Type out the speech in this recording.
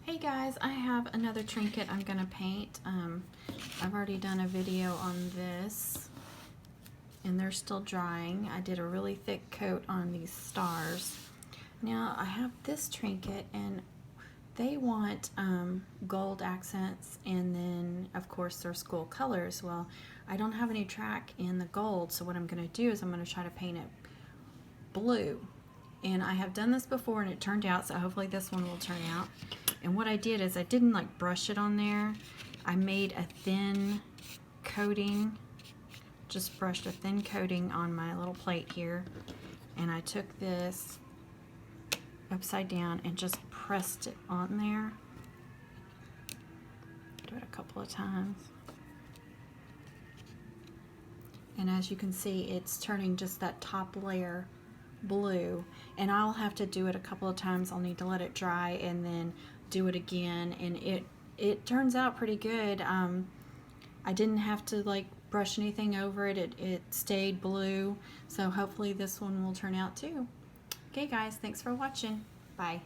Hey guys, I have another trinket I'm going to paint. I've already done a video on this and they're still drying. I did a really thick coat on these stars. Now I have this trinket and they want gold accents and then of course their school colors. Well, I don't have any track in the gold, so what I'm going to do is I'm going to try to paint it blue. And I have done this before and it turned out, so hopefully this one will turn out. And what I did is I didn't like brush it on there. I made a thin coating, just brushed a thin coating on my little plate here. And I took this upside down and just pressed it on there. Do it a couple of times. And as you can see, it's turning just that top layer blue, and I'll have to do it a couple of times. I'll need to let it dry and then do it again, and it turns out pretty good. I didn't have to like brush anything over it. It stayed blue, so hopefully this one will turn out too. Okay guys, thanks for watching. Bye.